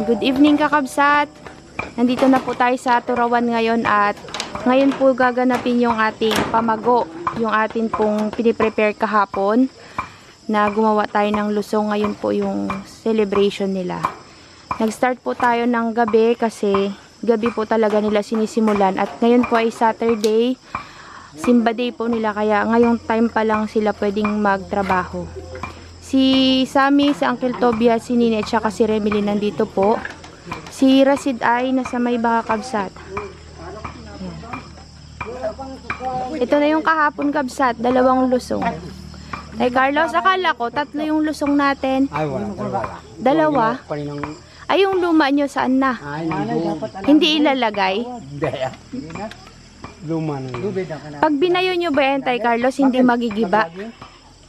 Good evening kakabsat. Nandito na po tayo sa Turawan ngayon at ngayon po gaganapin yung ating pamago. Yung atin pong piniprepare kahapon na gumawa tayo ng lusong. Ngayon po yung celebration nila. Nag-start po tayo ng gabi kasi gabi po talaga nila sinisimulan. At ngayon po ay Saturday. Simba day po nila kaya ngayong time pa lang sila pwedeng magtrabaho. Si Sammy, si Uncle Toby at si Nini at saka si Remily nandito po. Si Rasid ay nasa may baka kabsat. Ito na yung kahapon kabsat, 2 lusong. Tay Carlos, akala ko 3 yung lusong natin. Ay, wala. 2? Ay, yung luma nyo saan na? Hindi ilalagay? Hindi. Luma na yun. Pag binayo nyo ba yan, Tay Carlos, hindi magigiba?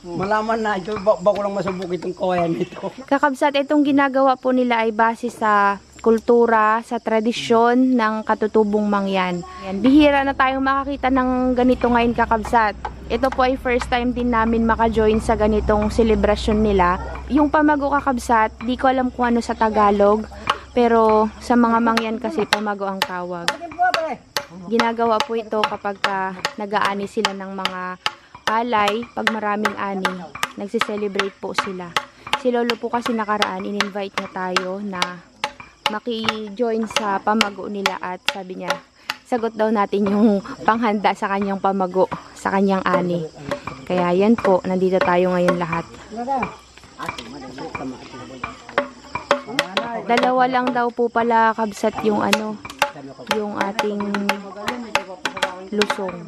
Malaman na ito, bako lang masubok itong kawayan nito. Kakabsat, itong ginagawa po nila ay base sa kultura, sa tradisyon ng katutubong mangyan. Yan, bihira na tayong makakita ng ganito ngayon kakabsat. Ito po ay first time din namin maka-join sa ganitong selebrasyon nila. Yung pamago kakabsat, di ko alam kung ano sa Tagalog, pero sa mga mangyan kasi pamago ang tawag. Ginagawa po ito kapag nag-aani sila ng mga palay, pag maraming ani, nagsiselebrate po sila. Si Lolo po kasi nakaraan, in-invite niya tayo na maki-join sa pamago nila at sabi niya, sagot daw natin yung panghanda sa kanyang pamago, sa kanyang ani. Kaya yan po, nandito tayo ngayon lahat. 2 lang daw po pala kabsat yung ano, yung ating lusong.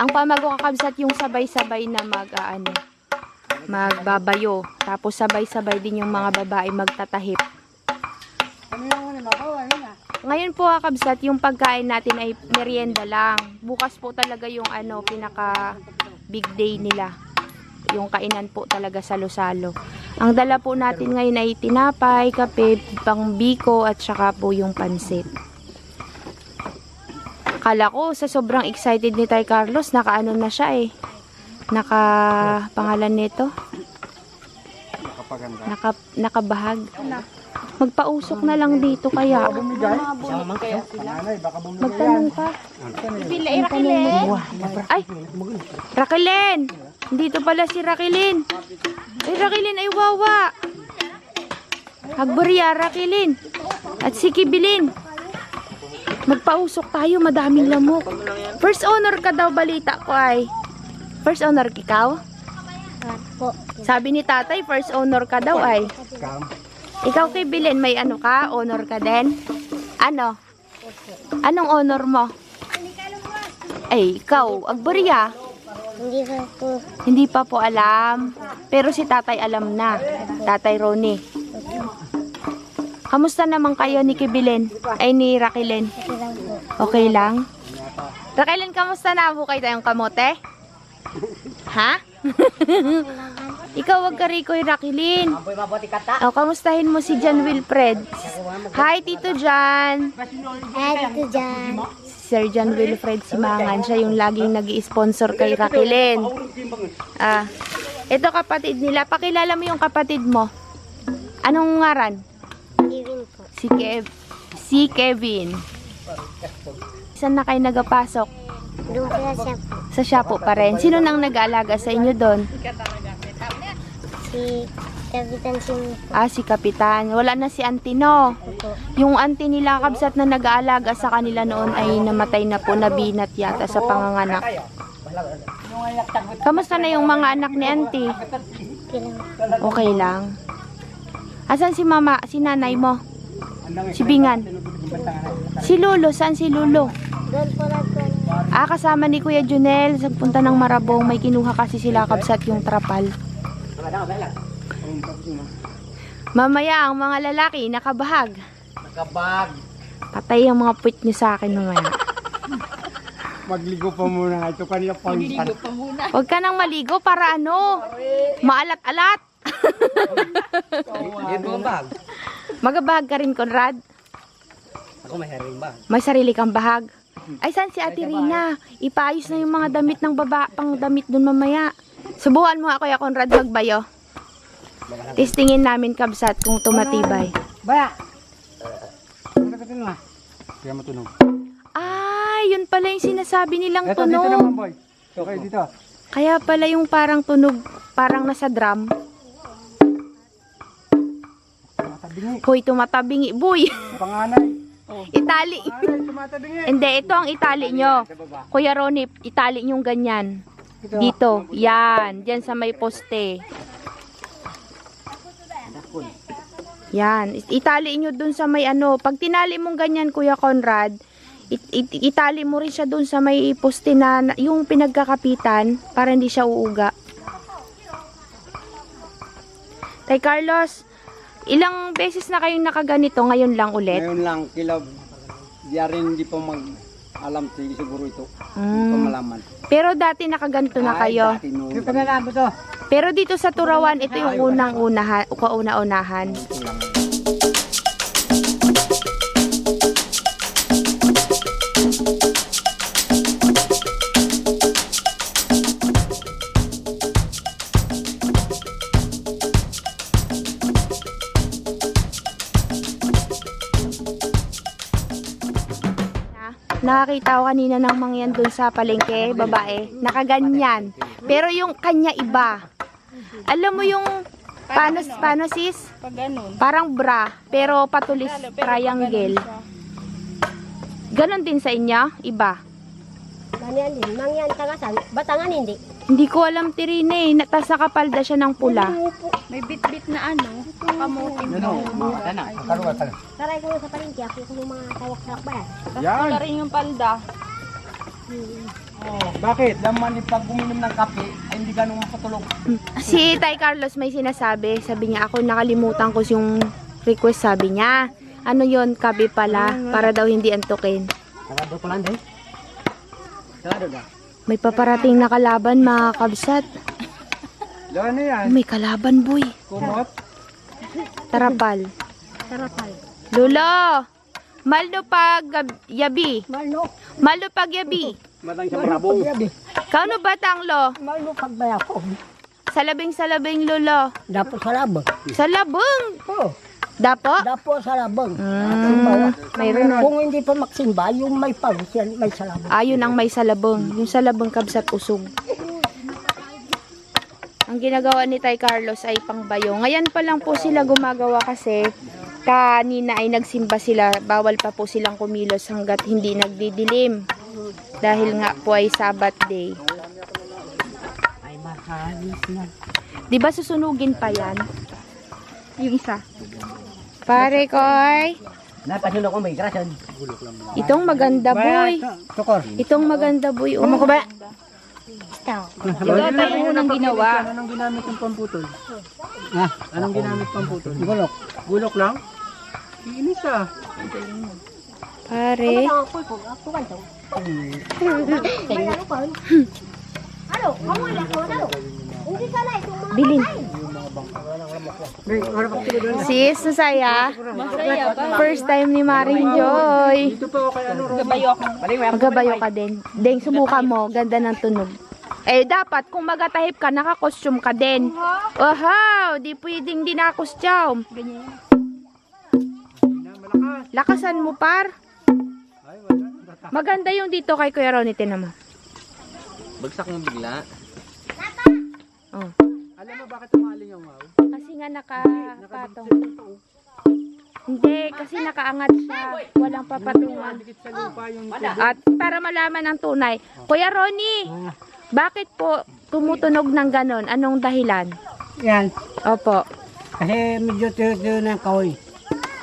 Ang pamago kakabsat yung sabay-sabay na magbabayo. Tapos sabay-sabay din yung mga babae magtatahip. Ngayon po kakabsat, yung pagkain natin ay merienda lang. Bukas po talaga yung pinaka big day nila. Yung kainan po talaga salo-salo. Ang dala po natin ngayon ay tinapay, kape, pangbiko at saka po yung pansit. Kala ko sa sobrang excited ni Tay Carlos, nakaano na siya pangalan nito. Nakabahag. Magpausok na lang dito kaya. Magtanong ka. Ay, Raquelin. Dito pala si Raquelin. Ay, Raquelin ay wawa. Hagburya, Raquelin. At si Kibilin. Magpausok tayo, madaming lamok. First honor ka daw, balita ko ay. First honor ikaw? Sabi ni tatay, first honor ka daw ay. Ikaw kay Bilin, may ka? Honor ka din? Ano? Anong honor mo? Ay, ikaw, Agburya. Hindi pa po alam. Pero si tatay alam na. Tatay Ronnie. Kamusta naman kayo ni Kibilin? Ay, ni Raquelin? Okay lang? Raquelin, kamusta na? Bukay tayong kamote? Ha? Ikaw, wag ka rikoy, Raquelin. O, kamustahin mo si John Wilfred? Hi, Tito John. Hi, Tito John. Sir John Wilfred Simangan. Siya yung laging nag-i-sponsor kay Raquelin. Ito kapatid nila. Pakilala mo yung kapatid mo. Anong ngaran? Kevin po. Si Kevin. Saan na kayo nagapasok? Doon pala siya po. Sa Shapo pa rin. Sino nang nag-aalaga sa inyo doon? Si Kapitan Simi po. Si Kapitan. Wala na si Auntie, no? Po. Yung auntie nila kabsat na nag-aalaga sa kanila noon ay namatay na po, nabinat yata sa panganganak. Kamusta na yung mga anak ni Auntie? Kailan po. Okay lang. Asan si mama, si nanay mo? Si Bingan. Si Lolo, saan si Lolo? Doon po lang po. Kasama ni Kuya Junel, nagpunta ng Marabong, may kinuha kasi sila kabsat yung trapal. Mamaya ang mga lalaki nakabahag. Patay ang mga puwit nyo sa akin mamaya. Magligo pa muna ito kanina pang. Huwag ka nang maligo para maalat-alat. Magabahag ka rin, Conrad? Ako may haring ba? May sarili kang bahag. Ay, saan si Ate Rina? Ipaayos na yung mga damit ng baba, pang damit dun mamaya. Subukan mo ako, Conrad, magbayo. Testingin namin kabsat kung tumatibay. Baya! Ano ka tunog? Kaya matunog. Ay, yun pala yung sinasabi nilang Eto, dito naman, tunog. boy. Okay, dito. Kaya pala yung parang tunog, parang nasa drum. Tumatabingi. Hoy, tumatabingi. Boy, Panganay. itali. Panganay, tumatabingi. Hindi, ito ang itali nyo. Sa baba. Kuya Ronnie, itali nyong ganyan. Dito, yan. Diyan sa may poste. Yan. Itali nyo dun sa may ano. Pag tinali mong ganyan, Kuya Conrad, itali mo rin siya dun sa may poste na yung pinagkakapitan para hindi siya uuga. Tay Carlos, ilang beses na kayong nakaganito ngayon lang ulit? Ngayon lang, kilab. Di rin hindi pa alam siguro ito. Hindi pa Mm. malaman. Pero dati nakaganito na kayo. Yung panalabo to. Pero dito sa Turawan, ito yung kauna-unahan. Nakakita ko kanina ng mangyan dun sa palengke, babae. Nakaganyan. Pero yung kanya iba. Alam mo yung paano sis? Pag ganun. Parang bra, pero patulis triangle. Ganon din sa inyo? Iba? Ganyan din. Mangyan tangasan. Batangan hindi. Hindi ko alam tirine. Tapos nakapalda siya ng pula. May bit-bit na ano, kamuting Ano? Karuwa talaga. Taray ko sa palengke. Ako kung mga tawak-tawak ba yan? Tapos wala rin yung palda. Oh, bakit? Laman din pag uminom ng kape, ay hindi ganun makatulog. Si Tay Carlos may sinasabi. Sabi niya, ako nakalimutan ko yung request. Sabi niya, ano yon kabe pala, para daw hindi antukin. Sarado pa lang din. Sarado na. May paparating na kalaban mga kabsat. Doon na yan. Ay, may kalaban boy. Kumot. Tarapal. Sarapal. Lulo! Maldo pag yabi. Malno. Maldo pag yabi. Matang sa marabong. Kauno batang lo? Malno pagbaya ko. Salabing lulo. Dapo sa labang. Sa labong. Oo. Dapo? Dapo sa labang. Mayroon na. Kung hindi pa magsimba, yung may pag, may salabang. Ayun ang may salabong. Yung salabong kabsat usog. Ang ginagawa ni Tay Carlos ay pangbayo. Ngayon pa lang po sila gumagawa kasi kanina ay nagsimba sila. Bawal pa po silang kumilos hanggat hindi nagdidilim. Dahil nga po ay Sabbath day. Ay, mahalis na. Di ba susunugin pa yan? Yung isa. Pare koy. Napasunog ko may grasan. Itong maganda boy. Tukor. Itong maganda boy. Oh. Kumako ba? Ito tayo yung unang ginawa. Anong ginamit yung pamputol? Ha? Anong ginamit pamputol? Gulok. Gulok lang? Iinis ah. Pare. Bilin. Sis, masaya. Masaya pa. First time ni Maring Joy. Ito pa kay ano? Gabayo ako. Magabayo ka din. Deng, subukan mo. Ganda ng tunog. Eh, dapat kung magatahip ka, naka-costume ka din. Wow! Di pwedeng di naka-costume. Lakasan mo, par. Maganda yung dito kay Kuya Ronnie, tinan mo. Bagsak mo bigla. Oh. Alam mo bakit umaling yung wow? Kasi nga nakapatong. Hindi, kasi nakaangat siya. Walang papatungan. Dikit sa lupa yung At para malaman ang tunay. Kuya Ronnie, bakit po tumutunog ng ganon? Anong dahilan? Yan. Opo. Kasi medyo tuyo ng kahoy.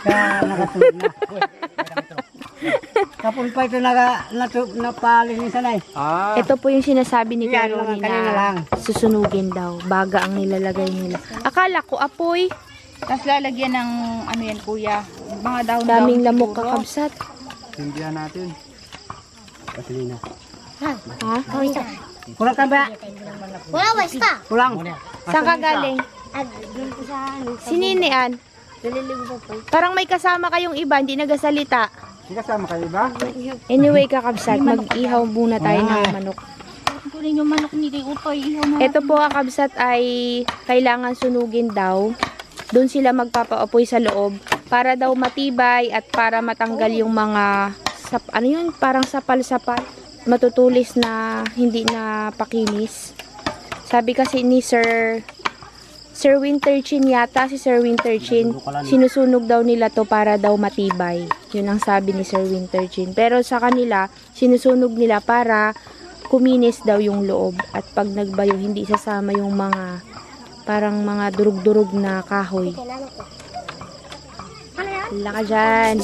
Kaya nakatulog na. Kapag pa ito napalinis na eh. Ah. Ito po yung sinasabi ni Kuya Yan, Ronnie kanina lang. na susunugin daw. Baga ang nilalagay nila. Akala ko apoy. Tapos lalagyan ng ano yan kuya. Mga daon-daon. Daming lamok siguro. kakabsat. Hindihan natin. Pasilina. Ha? Kulang ka ba? Wala, basta. Kulang. Saan ka galing? At dito sa ano, Sininian? naliligo po. Parang may kasama kayong iba, hindi nagasalita. Hindi kasama kayo ba? Anyway, kakabsat, mag-ihaw muna tayo ng manok. Kunin yung manok ni Utoy. Ito po kakabsat ay kailangan sunugin daw. Doon sila magpapaapoy sa loob para daw matibay at para matanggal yung mga parang sapal-sapal, matutulis na hindi na pakinis. Sabi kasi ni Sir Winterchin yata, si Sir Winterchin, sinusunog daw nila to para daw matibay. Yun ang sabi ni Sir Winterchin. Pero sa kanila, sinusunog nila para kuminis daw yung loob. At pag nagbayo, hindi sasama yung mga parang mga durug-durug na kahoy. Wala ka dyan.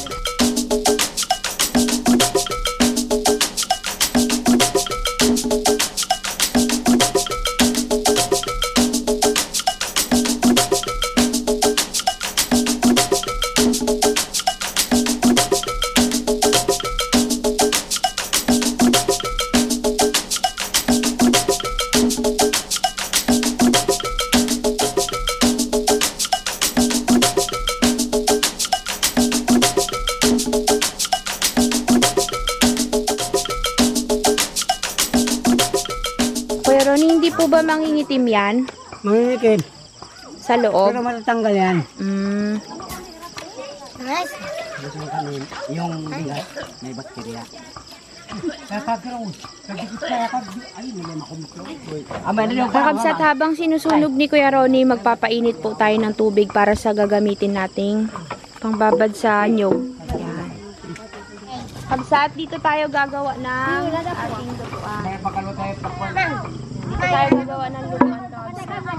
Pero hindi po ba mangingitim yan Mangingitim. sa loob? Pero matatanggal yan. Yung bigas, may bakterya. Kakabsat, habang sinusunog ni Kuya Ronnie, magpapainit po tayo ng tubig para sa gagamitin nating pangbabad sa nyog. Yan. Kabsat, dito tayo gagawa ng ating lutuan. Dito tayo gagawa ng lutuan, kabsat.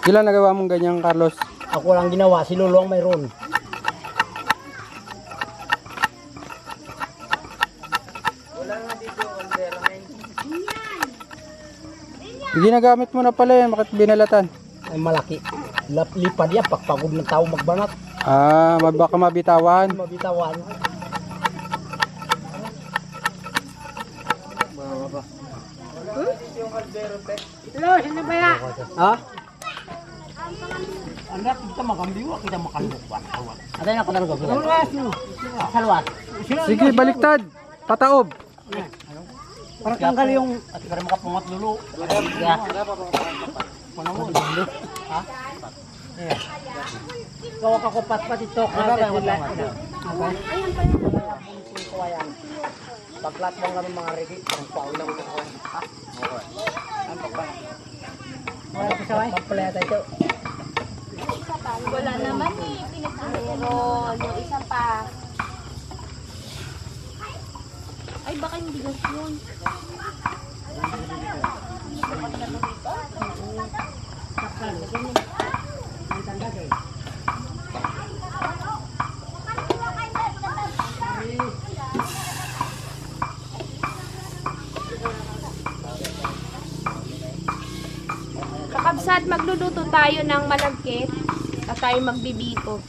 Ilan nagawa mong ganyan, Carlos? Ako lang ginawa, si Lolo ang mayroon. Ginagamit mo na pala yan, bakit binalatan? Ay malaki. Lipad yan, pagpagod ng tao magbanat. Ah, baka mabitawan. Mabitawan. Hello, sino ba yan? Ha? Anak, kita makambiwa, kita makalukwa. Ada na ko talaga. Salwat. Sige, baliktad. Pataob. Para tanggal yung at para makapungat lulu. Ya. Panamo dulu. Ha? Eh. Kawa ka ko patpat ito ka nila. Ayun pa yung kuwayan. Paglat mo kami mga regi, ang paula ko ko. Ha? Okay. Ang pagpa. Wala ko saway. Papalaya tayo. Wala naman eh, pinagmeron. Yung isa pa. Ay, baka hindi gas yun. Kakabsat, magluluto tayo ng malagkit at tayo magbibito.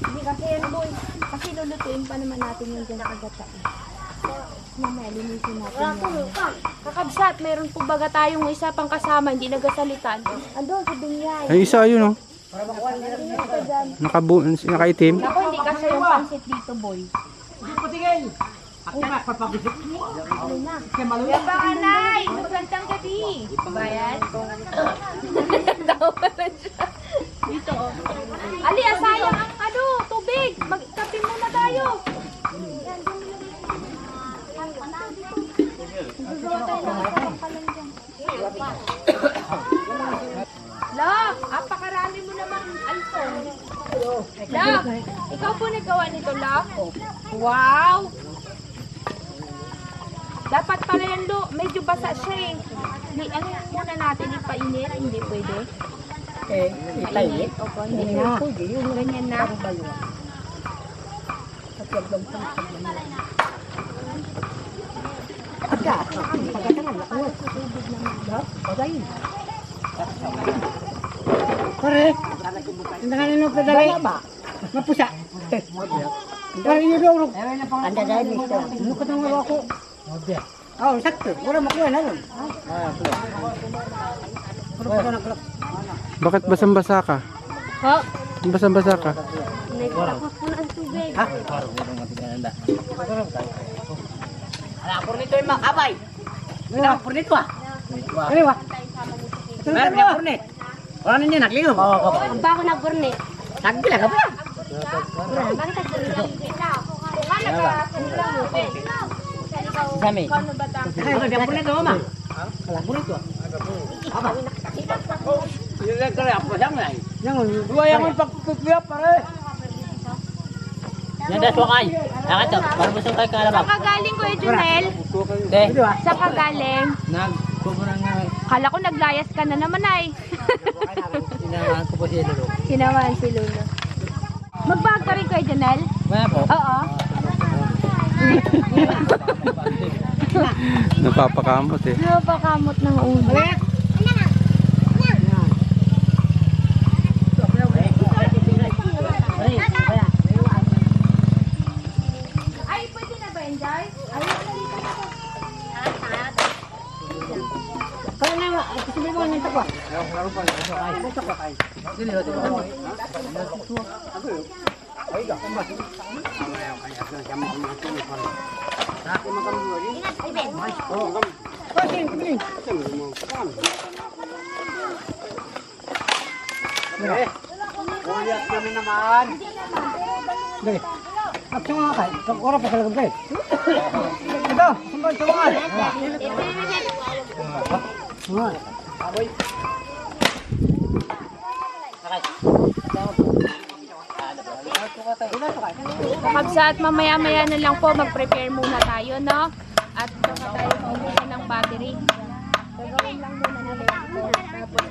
Hindi kasi yan, boy. Kasi lulutuin pa naman natin yung dyan nakagata. Mamaya, linisin natin yan. Kakabsat, meron po baga tayong isa pang kasama, hindi nagasalitan. Andun, si Binyay. Ay, isa yun, oh. Nakaitim. Ako, hindi kasi yung pansit dito, boy. Hindi ko tingin. Ako na papagusit mo. Yan ba, Anay? Magandang gabi. Bayan? Tawa na siya. Dito, oh. Ali, asayang ang tubig. Magkape muna tayo. Lok, apakarami mo namang alcohol. Lok, ikaw po nagawa nito, Lok? Wow! Dapat pala yan, Lok. Medyo basa siya eh. Ano muna natin ipainit? Hindi pwede. Eh, itayin. Opo, hindi na. Ganyan na. Pare, hindi ka nino padali. Mapusa. Pare, yun daw. Anda dahil mister. Ano ka nang ako? Oh, sakto. Wala makuha na nun. Bakit basang-basa ka? Ho? Basang-basa ka? Puno ang tubig. Ha? Ala, purnito yung mga kabay. Wala, purnito ah. Ano ba? Meron niya purnit. Wala na niya, naglingom. Ang bago na burne. Nagpila ka ba? Bakit ang burne? Sami. Ay, ang purnito, mama. Wala, purnito ah. Aba. Yung nagkala, ako siyang na eh. Dua yang pagpipiyap pare. Yan das wakay. Ang ito, para busog kay kalabak. Saan ka galing, Kuya Junel? De. Saan ka galing? Nagkukurang nga. Kala ko naglayas ka na naman ay. Sinamahan ko po si Lolo. Sinamahan si Lolo. Magbag ka rin, Kuya Junel? Maya po. Oo. Napapakamot eh. Napakamot ng ulo. Ay, pwede na ba, Enjoy? Kaya na, sabi mo nito po. Kulihat kami naman. Dali. At sa mga kay, oras pa talaga kay. Ito, sumban sa mga. Kabsa at mamaya-maya na lang po mag-prepare muna tayo, no? At baka tayo maubos ng battery. Gagawin lang muna nila ito. Tapos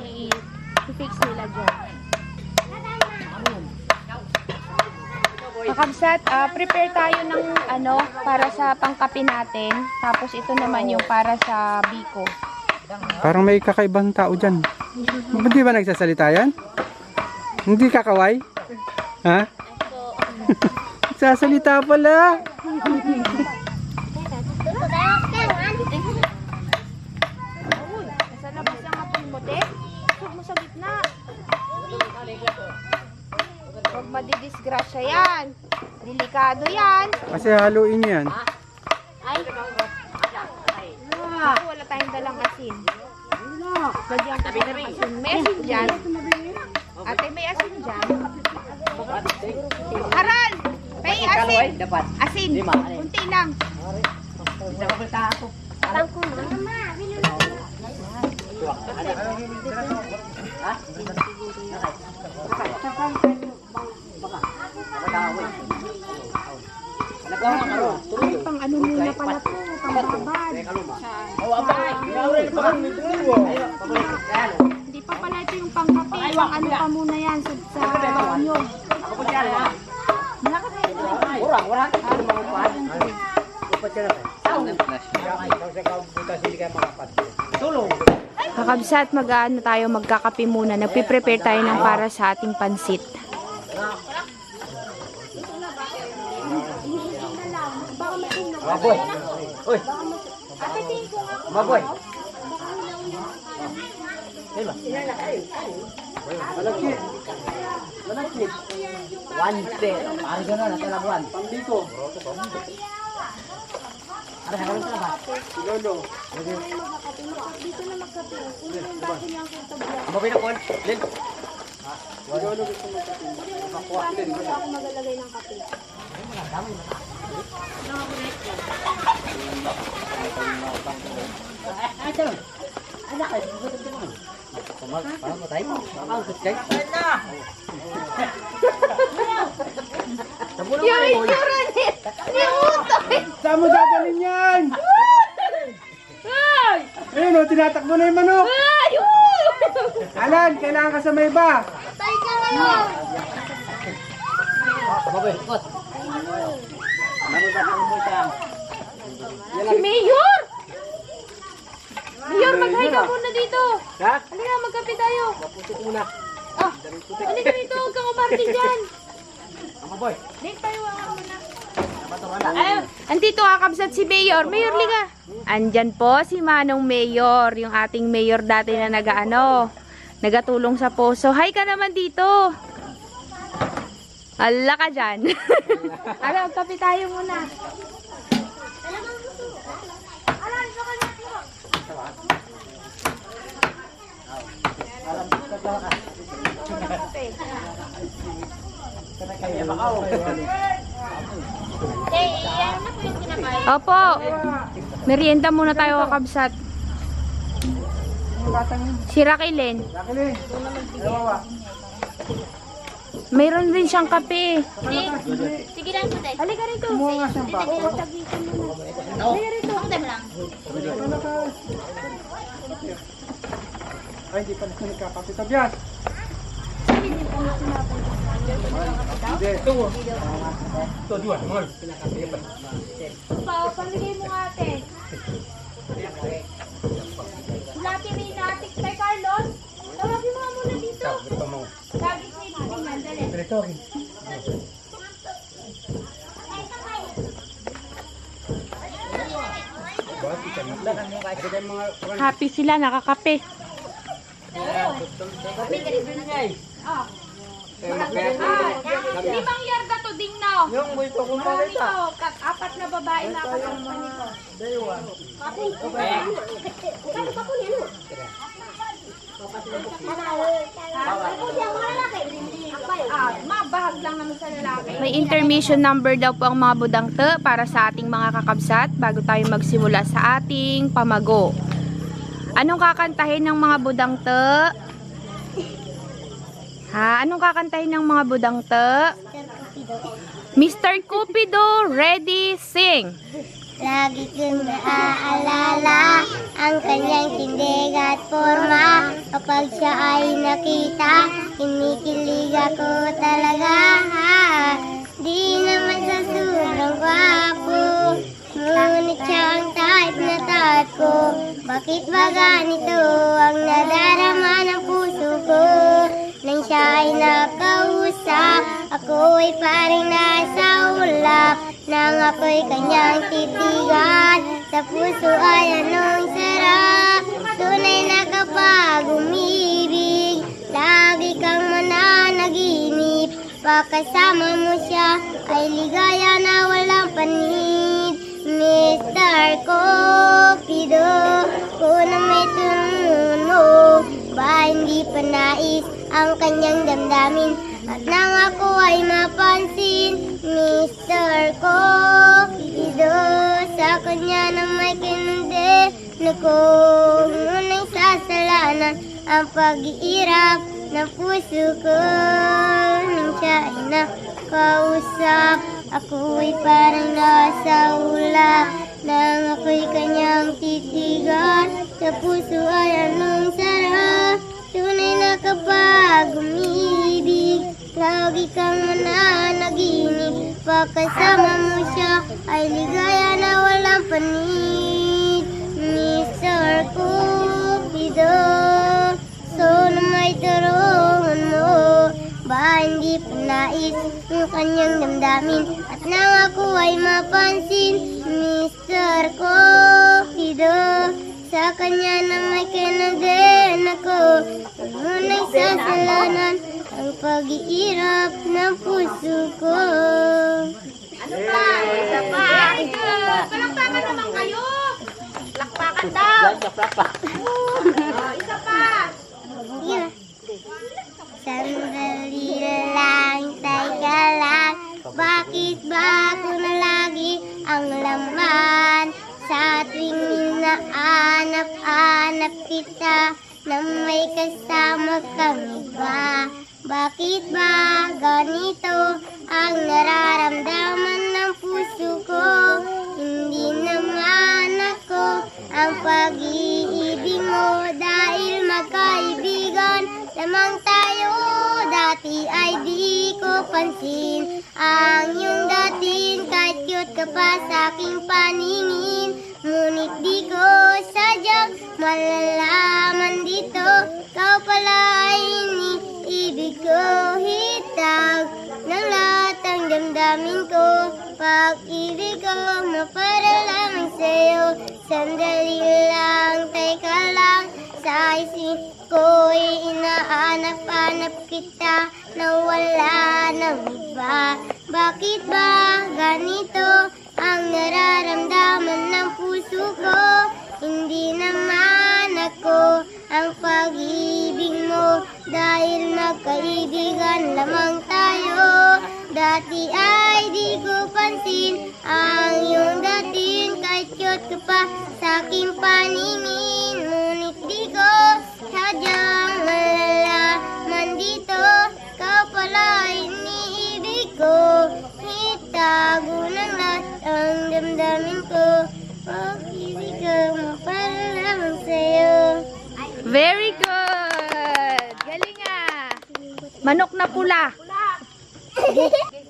i-fix nila dyan. Kakabsat, prepare tayo ng ano para sa pangkape natin. Tapos ito naman yung para sa biko. Parang may kakaibang tao dyan. Hindi ba nagsasalita yan? Hindi kakaway? Ha? Nagsasalita pala. Nasa labas ang apoy mo, te. Huwag mo sa gitna. Huwag madidisgrasya yan. Delikado yan. Kasi haluin niyo yan. Ako, wala tayong dalang asin. Lagyan ko ng asin. May asin dyan. Ate, may asin dyan. Aral! May asin! Asin! Kunti lang. Tangko na. Mama, Ay, pang ano muna pala to. Pang babad. Hindi pa pala ito yung pangkape. Pang ano pa muna yan sa nyog. Malakas ito. Kakabsat, mag-ano tayo, magkakape muna. Nagpiprepare tayo ng para sa ating pansit. Maboy. Uy. Maboy. One day. Pari gano'n, natin labuan. Pambiko. Ada sa kalong sa labas. Lolo. Maboy na kon. Lin. Lolo gusto magkape. ako magalagay ng kape. Anak ay, gusto ko naman. Parang matay. Parang gusto kayo. Yung itsura ni Saan mo dadalhin yan? Ayun o, tinatakbo na yung manok. Alan, kailangan ka sa may ba? Tay ka ngayon! Maboy, ikot. Ano ba ang mo siya? Si Mayor! Mayor, mag-hi ka muna dito. Ha? Halika, magkape tayo. Putik muna. Ah, halika dito, huwag kang umarte dyan. Maboy. Dito tayo, wala muna. Ay, andito kakabsat si Mayor. Mayor, liga. Andyan po si Manong Mayor, yung ating Mayor dati na nagatulong sa poso. Hi ka naman dito. Ala ka dyan. Ano, kape tayo muna. Opo. Merienda muna tayo kakabsat. Si Rakilin. Mayroon din siyang kape. Sige lang po, tayo. Halika rito. Kumuha nga siyang bako. Halika rito. Ako tayo lang. Ay, di pa na nagkakape. Tobias! Hindi. Paligay mo nga ate. Lati rin natin kay Carlos. Tawagin mo nga muna dito. Lagi si Tingnan, dali. Happy sila, nakakape. Limang yarda to ding now. Yung mo ito kung Marami to. Apat na babae na kasama nito. Mabahag lang naman sa lalaki. May intermission number daw po ang mga budangte para sa ating mga kakabsat bago tayo magsimula sa ating pamago. Anong kakantahin ng mga budangte? Ha? Anong kakantahin ng mga budangte? Mr. Cupido, ready, sing! Lagi kong naaalala ang kanyang tindig at forma. Kapag siya ay nakita, kinikilig ako talaga. Di naman sa sobrang gwapo, ngunit siya ang type na type ko. Bakit ba ganito ang nadarama ng puso ko? Nang siya ay nakausap, ako ay parang nasa ulap. Nang ako'y kanyang titigan, sa puso ay anong sarap. Tunay na kapag umibig, lagi kang mananaginip. Pagkasama mo siya, ay ligaya na walang panid. Mr. Cupido, kung na may tunun mo, ba hindi pa nais ang kanyang damdamin? At nang ako ay mapansin, Mr. Cupido, sa kanya na may kinundi na kung ngunay sasalanan ang pag-iirap ng puso ko. Nang siya ay nakausap, ako'y parang nasa ulap. Nang ako'y kanyang titigan, sa puso ay anong sarap. Tunay na kapag umibig, lagi kang mananaginip. Pagkasama mo siya, ay ligaya na walang panid. Mr. Cupido, sana may turungan mo. Ba hindi pa nais ang kanyang damdamin? At nang ako ay mapansin, Mr. Cupido, sa kanya na may kinadin ako. Ngunay sasalanan ang pag-iirap ng puso ko. Ano pa? Isa pa. Very good. Palakpakan naman kayo. Palakpakan daw. Isa pa. Yeah. Sandali lang, teka lang. Bakit ba ako na lagi ang laman? Sa tuwing naanap-anap kita, na may kasama kang iba. Bakit ba ganito ang nararamdaman ng puso ko? Hindi naman ako ang pag-iibig mo, dahil magkaibigan lamang tayo. Dati ay di ko pansin ang iyong dating, kahit cute ka pa sa aking paningin. Ngunit di ko sadyang malalaman dito, ikaw pala ay iniibig ko. Hitag ng lahat ang damdamin ko, pag-ibig ko maparalaman sa'yo. Sandali lang, teka lang, sa isip ko'y inaanap-anap kita, nawala ng iba. Bakit ba ganito ang nararamdaman ng puso ko? Hindi naman ako ang pag-ibig mo, dahil magkaibigan lamang tayo. Dati ay di ko pansin ang iyong dating, kahit cute ka pa sa aking paningin. Ngunit di ko sadyang malalaman dito, ikaw pala iniibig ko. Itago ng lahat ang damdamin ko, pag-ibig ko mo para lamang sa'yo. Very good! Galing ah! Manok na pula.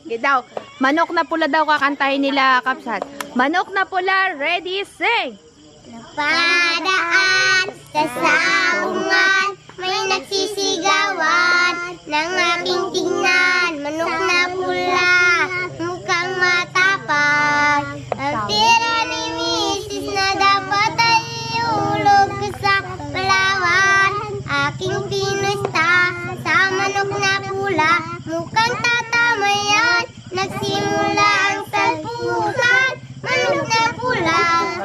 Sige daw. Manok na pula daw kakantahin nila, Kapsat. Manok na pula, ready, sing! Napadaan sa saungan, may nagsisigawan ng aking tingnan. Manok na pula, mukhang matapang. Ang tira ni Mrs. na dapat ay iulog ko sa Palawan. Aking pinusta sa manok na pula, mukhang tatama yan. Nagsimula ang salpukan, manok na pula,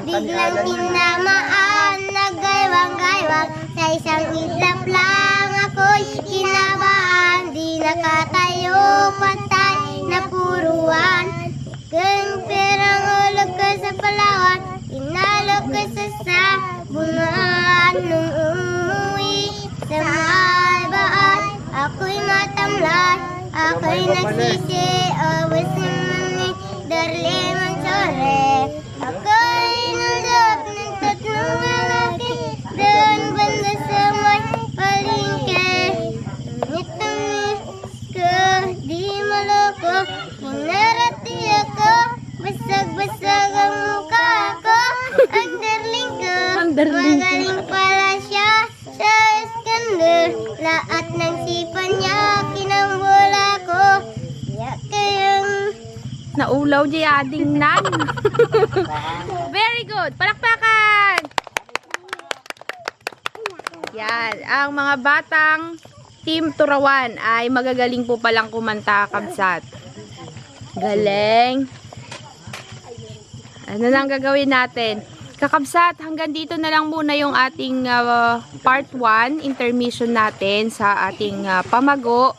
biglang tinamaan, nagaywang-gaywang. Sa isang itlap lang ako'y kinabahan, di nakatayo, patay na puruan. Kung perang ulog ko sa Palawan, inalo ko sa sabungan. Nung umuwi sa Malbaan, ako'y matamlay, ako'y nagsisi, always naman ni Darling Mansore. Ako'y nulog ng tatlong lalaki, doon banda sa may palengke. Nitamis ko, di maloko, hinarati ako, basag-basag ang mukha ko. Ang darling ko, magaling pala siya sa iskandar. Lahat ng sipa niya, kinambula ko. Kaya kayang Naulaw di ading nan. Very good. Palakpakan! Yan. Ang mga batang Team Turawan ay magagaling po palang kumanta, Kabsat. Galing. Ano nang gagawin natin? Kakabsat, hanggang dito na lang muna yung ating part 1, intermission natin sa ating pamago.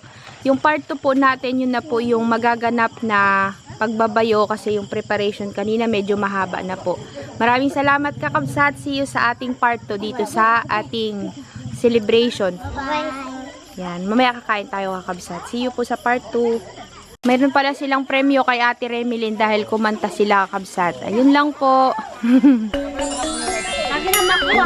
Yung part 2 po natin, yun na po yung magaganap na pagbabayo kasi yung preparation kanina medyo mahaba na po. Maraming salamat, Kakabsat. See you sa ating part 2 dito sa ating celebration. Yan, mamaya kakain tayo, Kakabsat. See you po sa part 2. Mayroon pala silang premyo kay Ate Remilyn dahil kumanta sila, Kakabsat. Ayun lang po. Lagi na makuha.